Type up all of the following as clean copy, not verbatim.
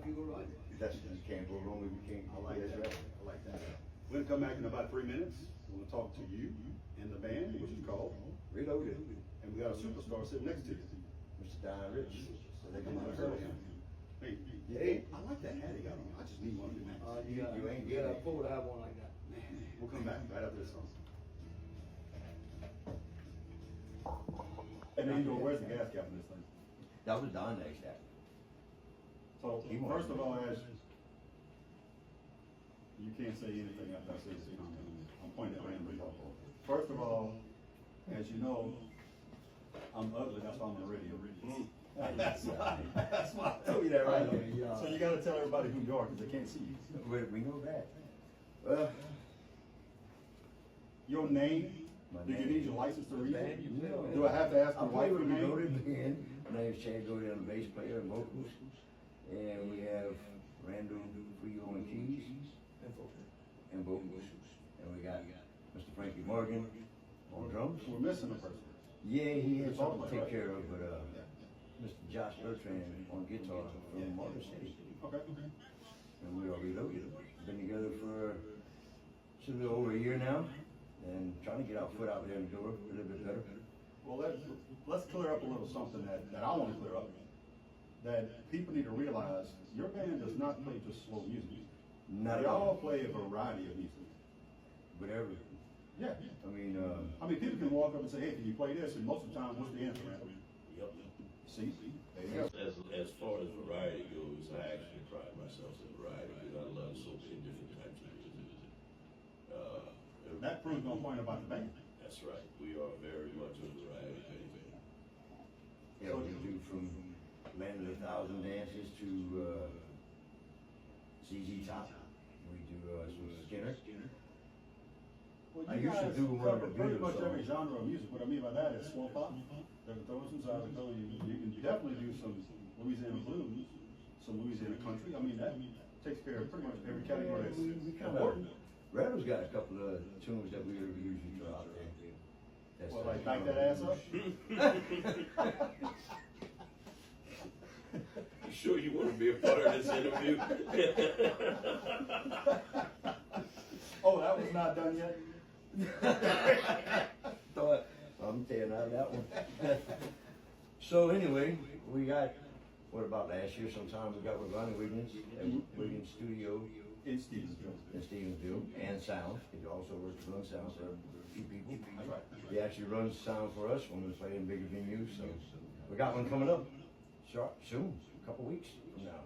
can go right. That's, you can't go wrong if you can't. I like That's that. right. I like that. We're gonna come back in about 3 minutes. We're gonna talk to you and the band, which is called, Reloaded. and we got a superstar sitting next to you. Mr. Don Rich. So they I can never heard of him. Hey, Hey. I like that hat he got on. I just need one of them hats. You ain't you getting gotta it. afford to have one like that. Man, we'll come back right after this song. And then you go, where's the gas cap in this thing? That was Don next that. So, He won't. first of all, as you can't say anything after I say this comment. I'm pointing at randomly. First of all, as you know, I'm ugly, that's why I'm on the radio. That's why I told you that right away. Yeah. So you gotta tell everybody who you are, because they can't see you. We know that. Well, Your name, My do you name. need your license to read Band, it? you play with. Do I have to ask I my play wife with her the name? Reloaded band. My name is Chad Godin, I'm the bass player and vocals. And we have Randall Frio on keys and vocals. And we got Mr. Frankie Morgan on drums. We're missing a person. Yeah, he had something to take care of, but Mr. Josh Bertrand on guitar from Motor City. Okay. And we are Reloaded. Been together for a little over a year now, and trying to get our foot out there in the door a little bit better. Well, let's clear up a little something that I want to clear up. That people need to realize, your band does not play just slow music. Not at Y'all all. play a variety of music. Whatever. Yeah. I mean, People can walk up and say, hey, can you play this? And most of the time, what's the answer, Randall? Yep. See? There you go. As far as variety goes, I actually pride myself in variety because I love so many different types of music. That proves my point about the band. That's right. We are very much a variety band. you know, we do from Land of a Thousand Dances to ZZ Top. We do some Skinner. Well, I you used to guys do one of cover the pretty Beatles much every songs. genre of music. What I mean by that is swamp pop. There are some sides that you can definitely do some Louisiana blues, some Louisiana country. I mean, that takes care of pretty much every category that's We kind important. of, Randall's got a couple of tunes that we usually throw out there. That's Well, like back that ass up. You sure you want to be a part of this interview? Oh, that was not done yet? Thought, I'm tearing out that one. So anyway, we got, what about last year sometime, we got with Ronnie Wiggins at Wiggins Studio In Stevensville. in Stevensville, and sound. He also works to run sound for a few people. That's right. He actually runs sound for us when we play in bigger venues, so we got one coming up soon, a couple weeks from now.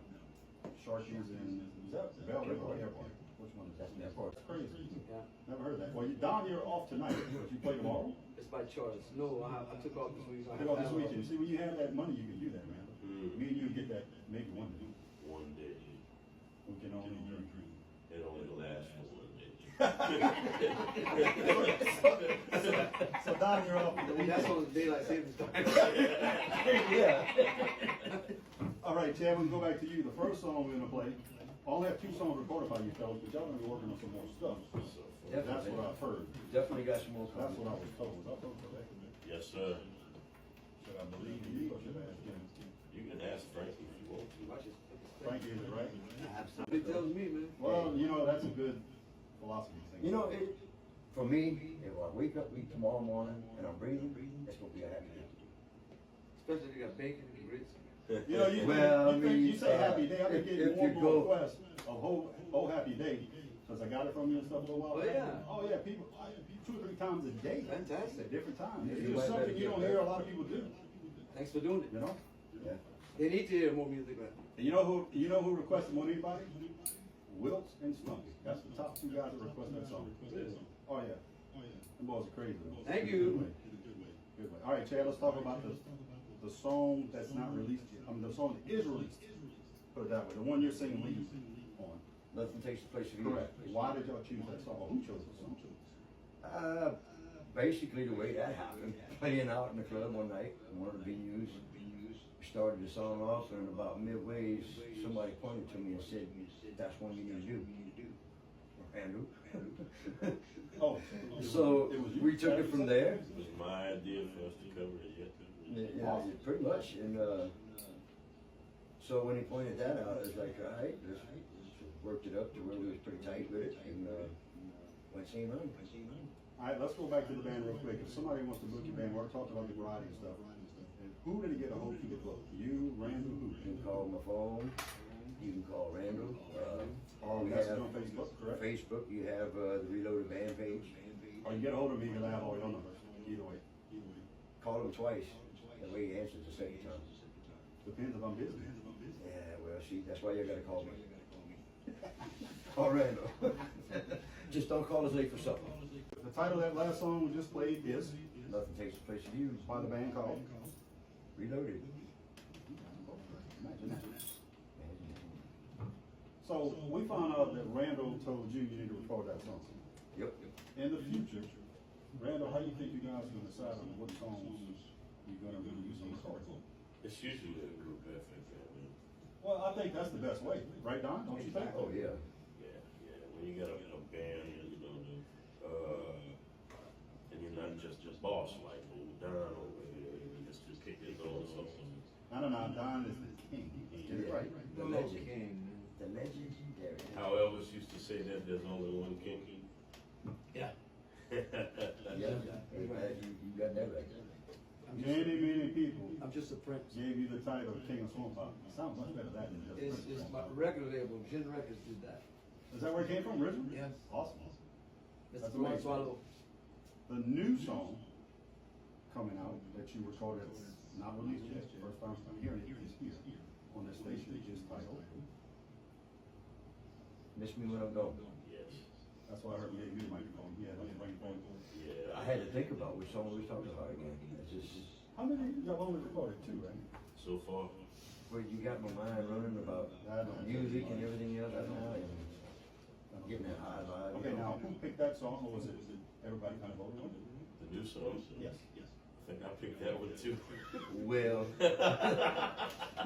Sharky's in, is that Bell River or Airport? Which one is that? That's in Airport. That's crazy. Yeah. Never heard of that. Well, Don, you're off tonight, but you play tomorrow? It's by choice. No, I took off this week. So I Pick have up this to have weekend. See, when you have that money, you can do that, man. Me and you get that maybe one day. One day. We can only dream. It only lasts for one day. So Don, you're off for the one. That's weekend. on the daylight savings time. Yeah. All right, Chad, we'll go back to you. The first song we're gonna play, I only have 2 songs recorded by you fellas, but y'all gonna be working on some more stuff. That's what I've heard. Definitely got some more That's coming. what I was told. Was I told correct? Yes, sir. Should I believe in you or should I ask him? You can ask Frankie if you want to. Watch it. Frankie, is it right? It tells me, man. Well, you know, that's a good philosophy thing. You know, for me, if I wake up tomorrow morning and I'm breathing, it's gonna be a happy day. Especially if you got bacon and grits. You know, you say happy day. I've been getting more and more requests of whole happy day because I got it from you and stuff a little while Oh, back. yeah. Oh yeah, people 2 or 3 times a day. Fantastic. At different times. Yeah, It's you just might something better you get don't that. hear a lot of people do. Thanks for doing it. You know. Yeah. They need to hear more music like that. And you know who requested more than anybody? Wilts and Stumpy. That's the top 2 guys that requested that song. Oh yeah. Them boys are crazy. Though. Thank In a you. good way. Good way. All right, Chad. Let's talk about the song that's not released yet. I mean, the song that is released. Put it that way. The one you're singing lead on. Nothing takes the place of you. Correct. Why did y'all choose that song? Or who chose the song? Basically the way that happened, playing out in the club one night, in one of the venues, we started the song off, and about midway, somebody pointed to me and said, "That's one you need to do." Andrew. Oh, So it was you. we took it from there. It was my idea for us to cover it yet. Yeah, pretty much. And So when he pointed that out, I was like, all right, just worked it up to where we was pretty tight with it, and went same run. All right, let's go back to the band real quick. If somebody wants to book your band, we're talking about the variety and stuff. And who did he get a hold to get booked? You, Randall, who? You can call my phone. You can call Randall. Or we message have on Facebook, correct? Facebook. You have the Reloaded Band page. Or you get a hold of me because I have all your numbers. Either way. Call him twice. That way he answers the second time. Depends if I'm busy. Yeah, well, see, that's why you gotta call me. Call Randall. Just don't call us late for supper. The title of that last song we just played is Nothing takes the place of you. by the band called Reloaded. Imagine that. So we found out that Randall told you you need to record that song. Yep. In the future, Randall, how do you think you guys are gonna decide on what songs you're gonna release on the record? It's usually a group effort, man. Well, I think that's the best way, right, Don? Don't you think? Oh, yeah. Yeah. When you got a band, you know, and you're not just boss like Don over here, you just kick his own songs. No, Don is the king. Yeah. Right. The Hello, legend. King. The legendary. How Elvis used to say that there's only one king. Yeah. Yeah. Hey, man, you got that right. Many people I'm just a prince. gave you the title of King of Swamp Pop. It sounds much better than just It's Prince. my record label, Gin Records did that. Is that where it came from, originally? Yes. Awesome. Mr. That's Floyd amazing. Swallow. The new song coming out that you recorded, not released yet, first time I'm hearing it is here on this station, it is titled. Miss me when I'm gone. Yes. That's why I heard you gave you the microphone. Yeah, that's the microphone. Yeah. I had to think about which song we was talking about again. It's just, How many y'all only recorded? Two, right? So far, well, you got my mind running about music and everything else right now, and I'm getting that high vibe. Okay, now, who picked that song, or was it everybody kind of voted on it? the new songs. Yes. I think I picked that one too. Well,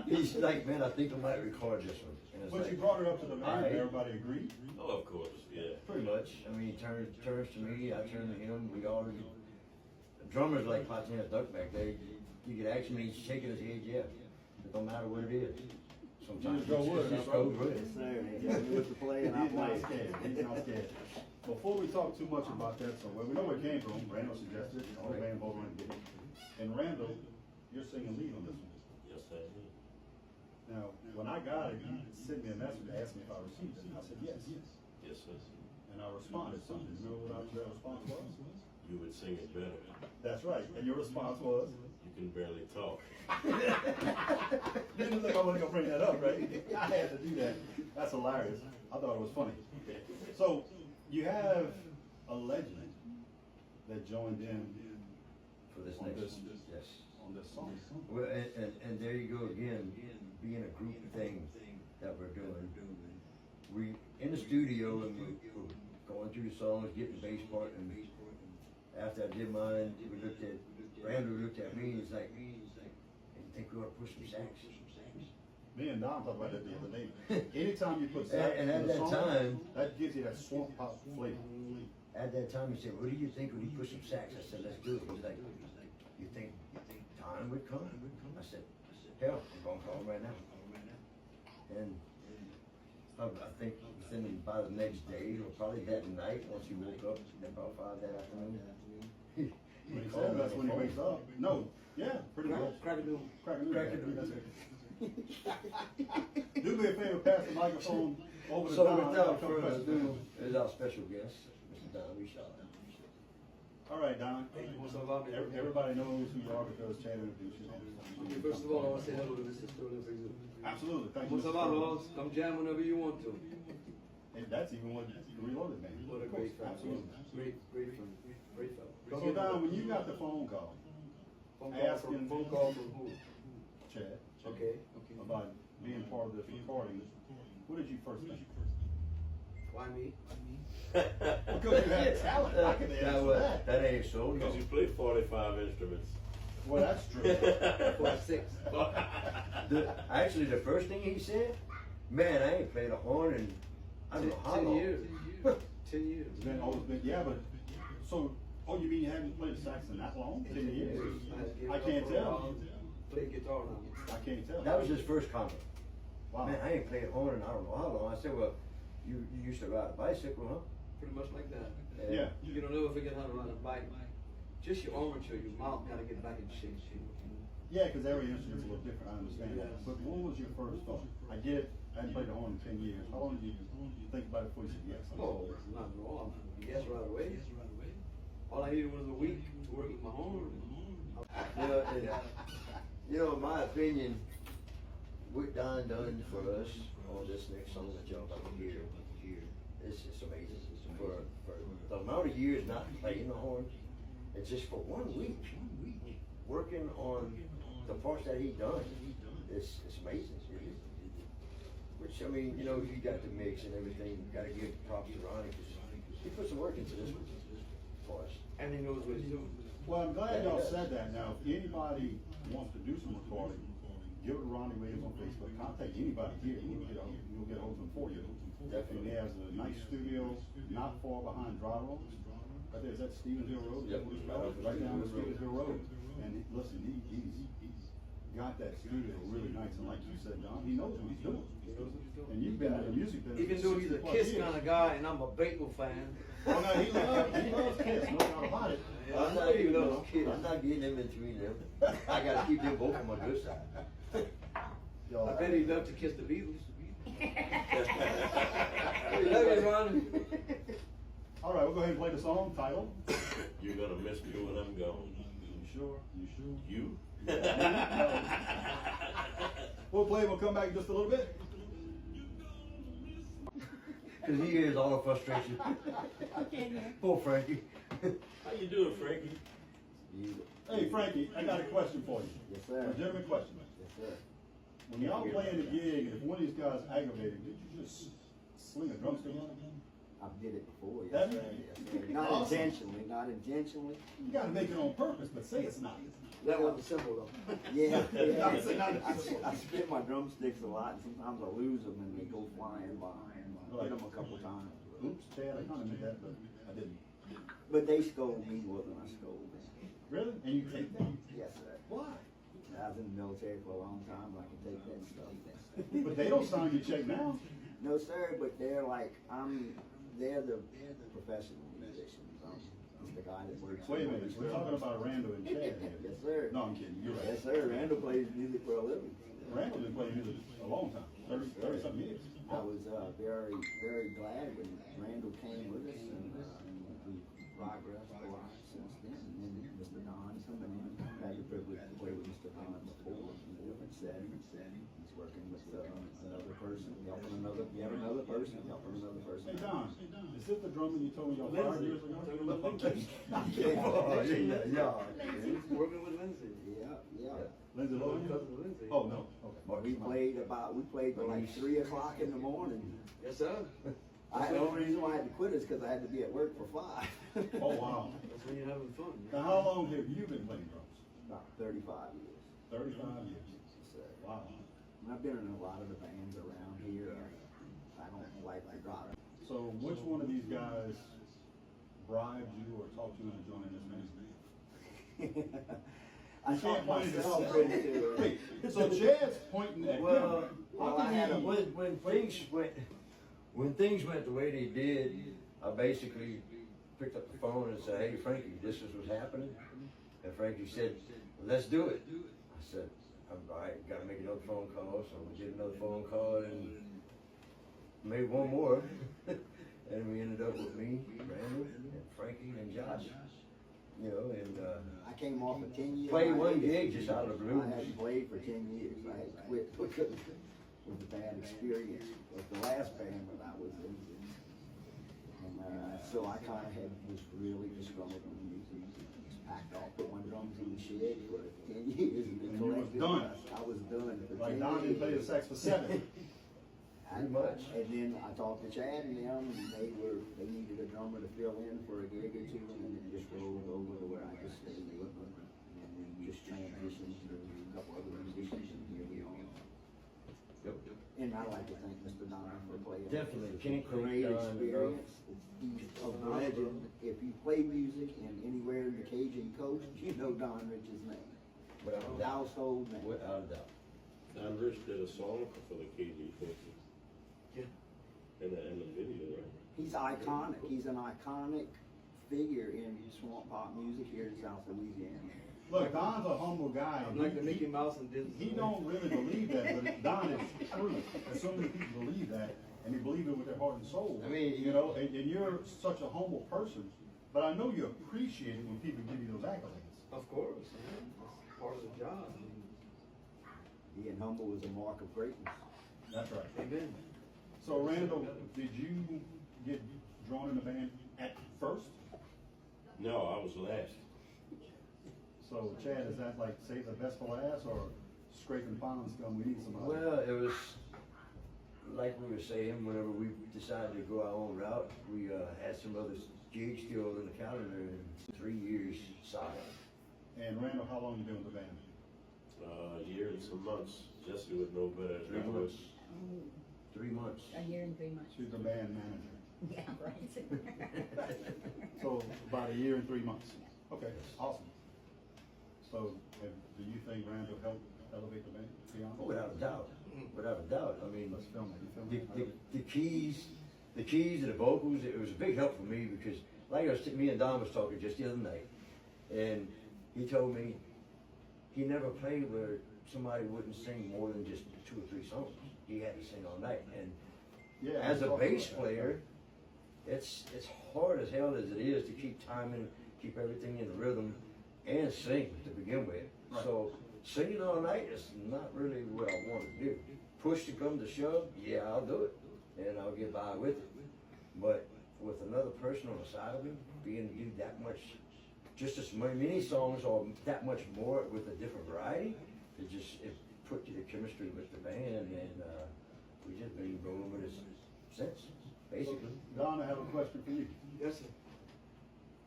he's like, man, I think I might record this one. And it's But like, you brought it up to the band, Alright. everybody agreed? Oh, of course, yeah. pretty much. I mean, he turns to me, I turn to him. We all, the drummer's like Patina Duck back there. You could actually, he's shaking his head, yeah. It don't matter what it is. Sometimes just go with it, just huh, go bro? with it. With the play, and I'm not scared. He's not scared. Before we talk too much about that song, well, we know where it came from. Randall suggested it. All the band voted on it. And Randall, you're singing lead on this one. Yes, I did. Now, when I got it, he sent me a message to ask me if I received it. And I said yes. Yes, sir. And I responded something. You know what your response was? You would sing it better. That's right. And your response was? You can barely talk. Didn't think I wasn't gonna bring that up, right? I had to do that. That's hilarious. I thought it was funny. So you have a legend that joined in For this on next this one. Yes. on this song. Well, and there you go again, being a group thing that we're doing. We in the studio and we're going through the songs, getting the bass part, and after I did mine, Randall looked at me and he's like, "You think we ought to push some sax?" Me and Don talked about that the other day. Anytime you put sax And at in the that song, time- that gives you that swamp pop flavor. At that time, he said, "What do you think when you push some sax?" I said, "Let's do it." He's like, "You think time would come?" I said, "Hell, I'm gonna call him right now." And I think within about the next day, or probably that night, once he woke up, about 5 that afternoon, he When he called said me that's on when the he phone. wakes up. No, yeah, pretty much. Crack a doodle. Crack a Crack a noodle. noodle. That's it. Do me a favor, pass the microphone over to So Don. without further ado, is our special guest, Mr. Don Richard. All right, Don. What's up, Bobby? Everybody knows who you are because Chad introduced you. Okay, first of all, I want to say hello to Mr. Sterling for you. Absolutely. Thank you. What's up, Mr. Sterling. outlaws? Come jam whenever you want to. And that's even what Reloaded, man. What a Of course, great fellow. absolutely. Great friend. Great fellow. So Don, when you got the phone call, asking- phone call from who? Chad, Okay. about being part of this recording, what did you first think? Why me? Because you had talent. I can answer that. That ain't so. No. Because you play 45 instruments. Well, that's true. 46. Actually, the first thing he said, "Man, I ain't played a horn in I don't know how 10 long." years. 10 years. It's been always been, yeah, but, so, oh, you mean you haven't played sax in that long? 10 years? I can't tell. Play guitar now. I can't tell. That was his first comment. Wow. Man, I ain't played horn in I don't know how long. I said, well, you used to ride a bicycle, huh? Pretty much like that. Yeah. You don't ever forget how to ride a bike. Just your armature, your mouth gotta get back in shape. Yeah, because every instrument's a little different, I understand that. Yes. But what was your first thought? I get it, I hadn't played the horn in 10 years. How long did you think about it before you said yes? Oh, it's not wrong. Yes, right away. All I needed was a week to work with my horn. You know, and, you know, in my opinion, what Don done for us on this next song that y'all about to hear, it's amazing. For the amount of years not playing the horn, and just for 1 week, working on the parts that he done, it's amazing. Which, I mean, you know, he got the mix and everything, you gotta give props to Ronnie, because he put some work into this one for us. And he knows what he's doing. Well, I'm glad y'all said that. Now, if anybody wants to do some recording, give it to Ronnie Williams on Facebook. Contact anybody here, we'll get hold of them for you. And he has a nice studio not far behind Dry Road. Right there, is that Stevensville Road? Yep. Right down Stevensville Road. And listen, he's got that studio really nice, and like you said, John, he knows what he's doing. And you've been in the music business. Even though he's a 60+ Kiss years. kind of guy, and I'm a Beatle fan. Oh no, he loves Kiss, no doubt about it. Yeah, I'm not even, I'm not getting them in between them. I gotta keep them both on my good side. Yo, I bet he'd love to kiss the Beatles. Love you, Ron. all right, we'll go ahead and play the song title. You're gonna miss me when I'm gone. You sure? You sure? You? We'll play, we'll come back in just a little bit. Cause he hears all the frustration. Poor Frankie. How you doing, Frankie? Hey Frankie, I got a question for you. Yes, A sir. legitimate question. Yes, sir. When y'all playing a gig, and if one of these guys aggravated, did you just sling a drumstick on him? I did it before, That- yes, sir. Yes, sir. Not Awesome. intentionally, not intentionally. You gotta make it on purpose, but say it's not. That wasn't simple though. Yeah, yeah. I said not I spit my drumsticks a lot, and sometimes I lose them and they go flying by. Hit them a couple times. Oops, Chad, I kinda meant that, but I didn't. But they scold me more than I scold them. Really? And you take that? Yes, sir. Why? I was in the military for a long time, but I can take that stuff. But they don't sign your check now. No, sir, but they're like, they're the professional musicians. I'm just the guy that works. Wait a minute, we're talking about Randall and Chad here. Yes, sir. No, I'm kidding, you're right. Yes, sir. Randall plays music for a living. Randall been playing music a long time, 30 something years. I was very, very glad when Randall came with us, and we progressed a lot since then. And then Mr. Don coming in, I had the privilege to play with Mr. Don before in a different setting. He's working with another person, helping another person. Hey Don, is this the drummer you told me y'all 5 years ago? Oh, yeah. Working with Lindsay. Yeah. Lindsay Lohan? Cousin Lindsay. Oh, no, okay. We played till like 3 o'clock in the morning. Yes, sir. The only reason why I had to quit is because I had to be at work for 5. Oh, wow. That's when you're having fun. Now, how long have you been playing drums? About 35 years. 35 years. Yes, sir. Wow. And I've been in a lot of the bands around here. I don't like to drop. So which one of these guys bribed you or talked you into joining this band? I You talk can't point at myself yourself. into Wait, so Chad's pointing at Well, him. well, How I can had a he- when things went the way they did, I basically picked up the phone and said, "Hey Frankie, this is what's happening." And Frankie said, "Let's do it." I said, "All right, gotta make another phone call." So we did another phone call and made one more. And we ended up with me, Randall, and Frankie, and Josh. You know, and I came off of 10 years. played one gig just out of the blue. I hadn't played for 10 years. I had quit because it was a bad experience with the last band that I was in. And so I kind of was really disgruntled with music. Just packed off, put my drums in the shed for 10 years. And then And you was collected done. dust. I was done for Like 10 Don didn't play the years. sax for 7. Pretty much. And then I talked to Chad and them, and they needed a drummer to fill in for a gig or two, and then it just rolled over to where I just stayed with them. And then just transitioned to a couple other musicians, and here we are. Yep. And I like to thank Mr. Don for playing. Definitely. Can't thank Great Don enough. experience. He's a legend. If you play music and anywhere in the Cajun coast, you know Don Rich's name. Without a doubt. Household name. Without a doubt. Don Rich did a song for the KG50. Yeah. In the video, right? He's iconic. He's an iconic figure in swamp pop music here in South Louisiana. Look, Don's a humble guy. I'm like the Mickey Mouse and Disney. He don't really believe that, but Don is true. And so many people believe that, and they believe it with their heart and soul. I mean, you know, and you're such a humble person, but I know you appreciate it when people give you those accolades. Of course, man. That's part of the job. Being humble is a mark of greatness. That's right. Amen. So Randall, did you get drawn in the band at first? No, I was last. So Chad, is that like save the best for last, or scraping ponds scum? We need some. Well, it was like we were saying. Whenever we decided to go our own route, we had some other gigs still in the calendar, and 3 years solid. And Randall, how long you been with the band? A year and some months. Jesse would know better. 3 months. 3 months. A year and 3 months. She's the band manager. Yeah, right. So about a year and 3 months. Okay, awesome. So do you think Randall helped elevate the band? Oh, without a doubt. Without a doubt. I mean, Let's film it. You film it? the keys and the vocals, it was a big help for me because, like me and Don was talking just the other night, and he told me he never played where somebody wouldn't sing more than just 2 or 3 songs. He had to sing all night. And Yeah, as a I'm bass talking about that. player, it's hard as hell as it is to keep timing, keep everything in rhythm, and sing to begin with. Right. So singing all night is not really what I want to do. Push to come to shove, yeah, I'll do it, and I'll get by with it. But with another person on the side of me, being to do that much, just as many songs or that much more with a different variety, it put the chemistry with the band, and we just been rolling with it since, basically. Don, I have a question for you. Yes, sir.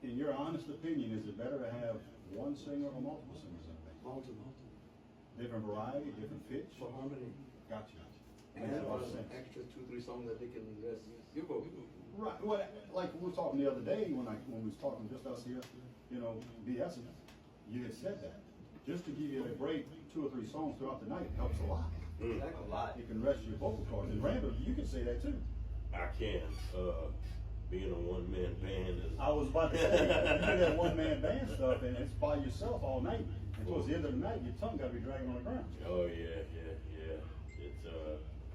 In your honest opinion, is it better to have one singer or multiple singers in a band? Multiple. Different variety, different pitch? For harmony. Gotcha. And Makes a lot of an sense. extra 2, 3 songs that they can rest your vocal. Right, well, like we were talking the other day when we was talking just us here, you know, BSing, you had said that. Just to give you a break, 2 or 3 songs throughout the night helps a lot. Exactly. A lot. It can rest your vocal cords. And Randall, you can say that too. I can. Being a one-man band is. I was about to say, you do that one-man band stuff and it's by yourself all night. And towards the end of the night, your tongue gotta be dragging on the ground. Oh yeah.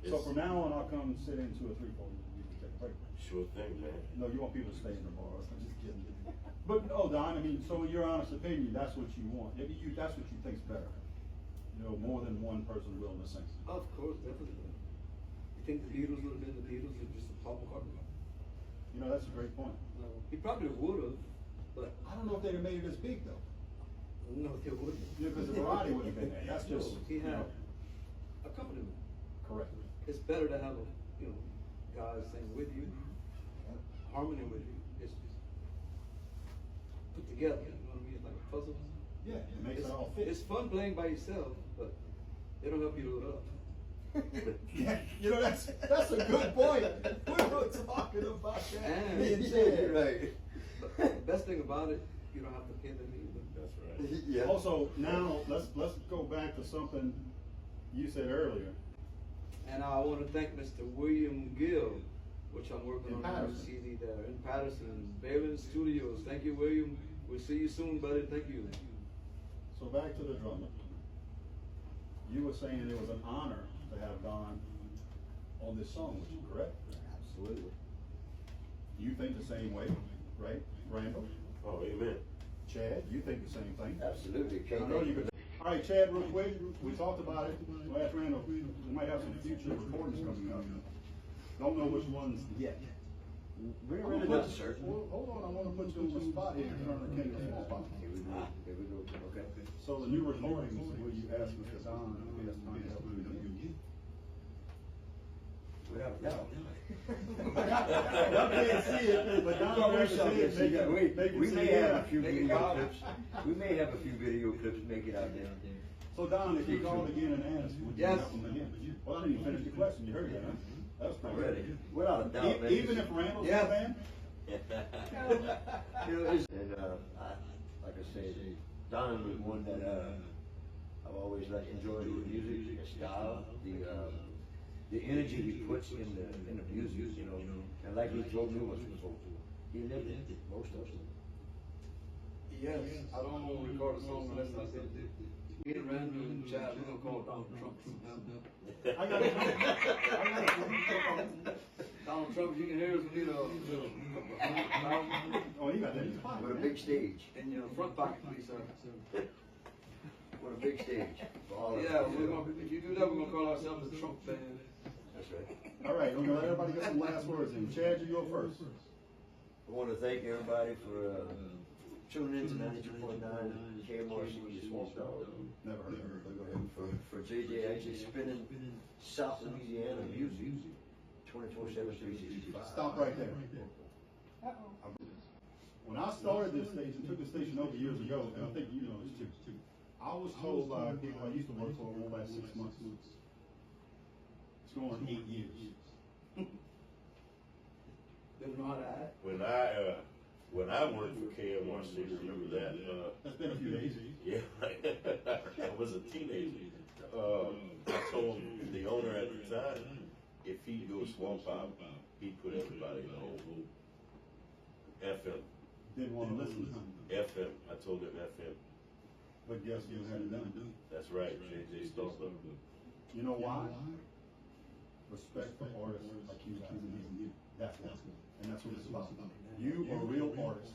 So from now on, I'll come sit in 2 or 3 for you. You can take a break. Sure thing, man. No, you want people to stay in the bars. I'm just kidding. But no, Don, I mean, so in your honest opinion, that's what you want. Maybe that's what you think's better. You know, more than one person willing to sing. Of course, definitely. You think the Beatles would have been the Beatles if just a Paul McCartney? You know, that's a great point. No. He probably would have, but I don't know if they'd have made it as big though. no, they wouldn't. Yeah, because the variety wouldn't have been there. That's just, He you had know, accompaniment. correct. It's better to have guys sing with you, harmony with you. It's put together, you know what I mean? It's like a puzzle. Yeah, it makes It's, it all fit. it's fun playing by yourself, but they don't help you load up. Yeah, you know, that's a good point. We were talking about that. And- Me and Chad. Right. But the best thing about it, you don't have to pay them either. That's right. Yeah. Also, now, let's go back to something you said earlier. And I want to thank Mr. William Gill, which I'm working In on a new Patterson. CD there in Patterson, Balin Studios. Thank you, William. We'll see you soon, buddy. Thank you. So back to the drummer. You were saying it was an honor to have Don on this song with you, correct? Absolutely. You think the same way, right, Randall? Oh, amen. Chad, you think the same thing? Absolutely. I know you could. All right, Chad, real quick, we talked about it last Randall. We might have some future recordings coming up. Don't know which ones yet. We're I'm really gonna not put- certain. well, hold on, I want to put you on the spot here, Turner King of Small Spot. Here we go. Here we go. Okay. So the new recordings, will you ask Mr. Don if he has time to help you with it? Without a doubt. Y'all can't see it, but Don Well, grabbed his head, make it- make it we see, may yeah. have a few Make it video pop. clips. We may have a few video clips make it out there. So Don, if you called again and asked, would you Yes. help him again? Well, I didn't even finish the question, you heard that, huh? That was pretty Already. good. Without a doubt, man. Even if Randall's in Yeah. the band? You know, and like I said, Don was one that I've always enjoyed his music, his style, the energy he puts in the music, you know. And like he told me once before, he lived it, most of it. Yes, I don't want to record a song unless I did it. Get around and child, we're gonna call Donald Trump. I got it. Donald Trump, you can hear us, we need a Oh, you got that in your pocket. With a big stage, in your front pocket, please, sir. with a big stage. For all of us. Yeah, if you do that, we're gonna call ourselves the Trump band. That's right. All right, we're gonna let everybody get some last words in. Chad, you go first. I want to thank everybody for tuning in to 92.9 KMRC Swamp Dog. Never heard of her, but go ahead. For JJ actually spinning South Louisiana music 24/7, 365. Stop right there. When I started this station, took the station over years ago, and I think you know this too. I was told by people I used to work for over the last 6 months. It's going on 8 years. Didn't know how to act. When I worked for KMRC, remember that? That's been a few days. Yeah, I was a teenager. I told the owner at the time, if he'd go swamp out, he'd put everybody in hold. FM. Didn't want to listen. FM. I told him FM. But guess who had it done? That's right, JJ Starbuck. You know why? Respect for artists like you guys. That's why. And that's what it's about. You are real artists.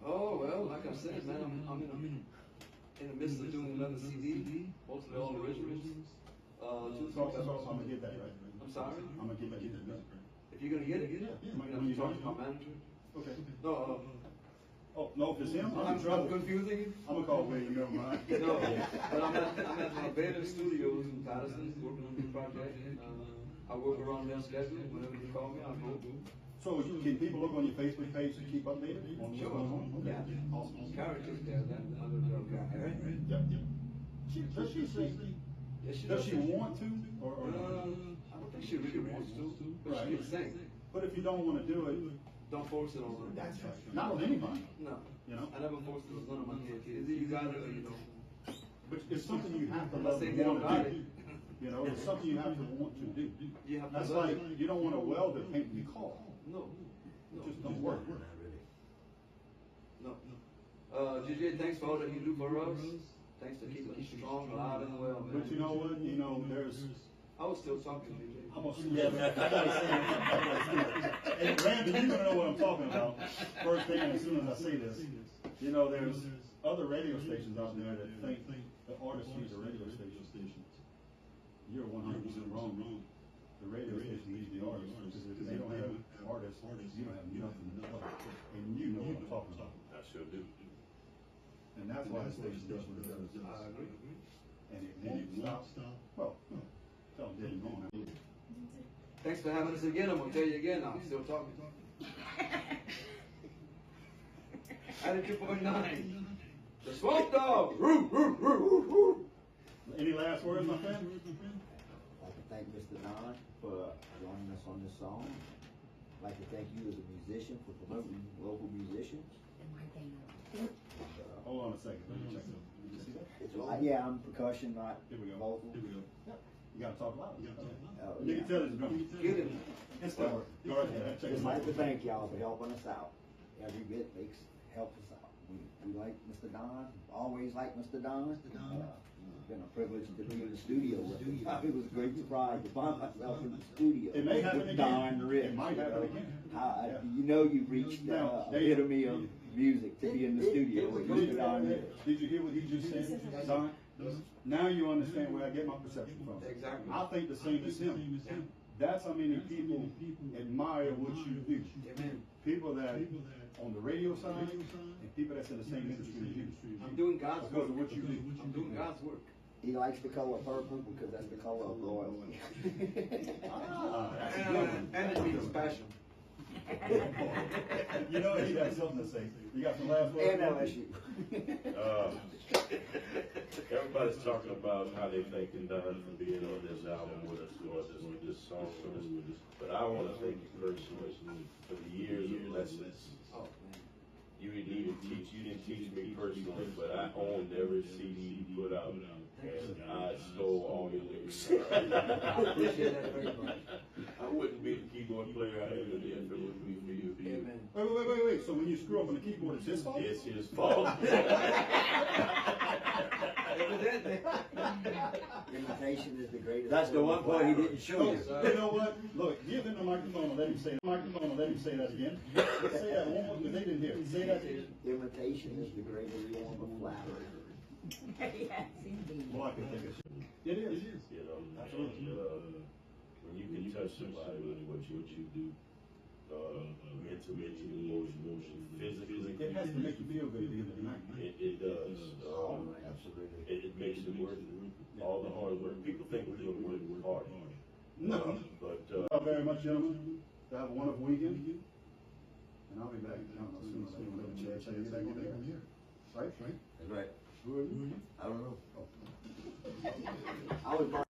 Oh, well, like I said, man, I'm in the midst of doing another CD, mostly all originals. So I'm gonna get that right. I'm sorry? I'm gonna get that. If you're gonna get it, Yeah. I'm gonna talk to my manager. Okay. No, Oh, no, if it's him, I'm in I'm trouble. confusing you. I'm gonna call William, never mind. No, but I'm at my Baylor Studios in Patterson, working on a new project. I work around their schedule. Whenever you call me, I'll go. So can people look on your Facebook page to keep updated on what's Sure. going on? Okay. Yeah. Awesome. Karen takes care of that. My little girl, Karen. Yep. Does she say, Yes, she does she does. want to, or I don't think she really wants to, but Right. she can sing. but if you don't wanna do it, Don't force it on her. that's right. Not on anybody, No. you know? I never forced it on none of my kids. Either you got it or you don't. But it's something you have to I'm not love saying and they don't wanna got do. it. You know, it's something you have to want to do. You have to That's love like, it. you don't want a welder painting your car. No. It just don't work. Not really. No. JJ, thanks for all that you do for us. Thanks for keeping us strong, alive, and well, man. But you know what, there's, I was still talking, JJ. I'm gonna, yeah, I gotta say, hey, Randy, you're gonna know what I'm talking about firsthand as soon as I say this. There's other radio stations out there that think the artists use a radio station. You're 100% wrong. The radio station needs the artists, because if they don't have artists, you don't have nothing to play. And you know what I'm talking about. I sure do. And that's why the station does what it does. I agree. And it won't stop. Well, tell them they're going. Thanks for having us again. I'm gonna tell you again. I'm still talking. Attitude 2.9. The Swamp Dog. Roo, roo, roo, roo, roo. Any last words, my friend? I'd like to thank Mr. Don for joining us on this song. I'd like to thank you as a musician for promoting local musicians. Hold on a second. Let me check something. Did you see that? Yeah, I'm percussion, not Here we go. vocal. Here we go. You gotta talk loud. You Yeah. can tell it's drum. Get him. It's that work. Go right ahead. Check Just it like out. to thank y'all for helping us out. Every bit helps us out. We like Mr. Don, always like Mr. Don. It's been a privilege to be in the studio with him. It was a great surprise to find myself in the studio. It may happen with again. Don Rich. It might happen again. You've reached the Now, epitome of music to be in the studio with Mr. Don Rich. Did you hear what he just said, Don? Now you understand where I get my perception from. Exactly. I think the same as him. That's how many people admire what you do. Amen. People that on the radio side and people that's in the same industry as you. I'm doing God's work. Because of what you do. I'm doing God's work. He likes the color purple because that's the color of royalty. Ah, that's a good one. And it means passion. You know, he got something to say. You got some last words? And LSU. Everybody's talking about how they thanking Don for being on this album with us, doing this song with us. But I want to thank you personally for the years of lessons Oh, man. You didn't teach me personally, but I owned every CD you put out, and I stole all your lyrics. Appreciate that very much. I wouldn't be the keyboard player I am today if it wouldn't be for you. Amen. Wait. So when you screw up on the keyboard, it's his fault? It's his fault. Evidently. Imitation is the greatest. That's the one part he didn't show you. You know what? Look, give him the microphone and let him say that again. Let's say that one more, because they didn't hear it. Say that again. Imitation is the greatest form of flattery. Yes, indeed. Boy, I can take it. It is. You know, Absolutely. and, when you can touch somebody with what you do, mentally, emotionally, physically, It has to make you feel good at the end of the night. it does. Absolutely. It makes it worth all the hard work. People think we're doing work hard. No. But, Thank you very much, gentlemen. Have a wonderful weekend. And I'll be back. I don't know, soon as I can have a chance. I'll be back on here. Right? That's right. Who are you? I don't know. I was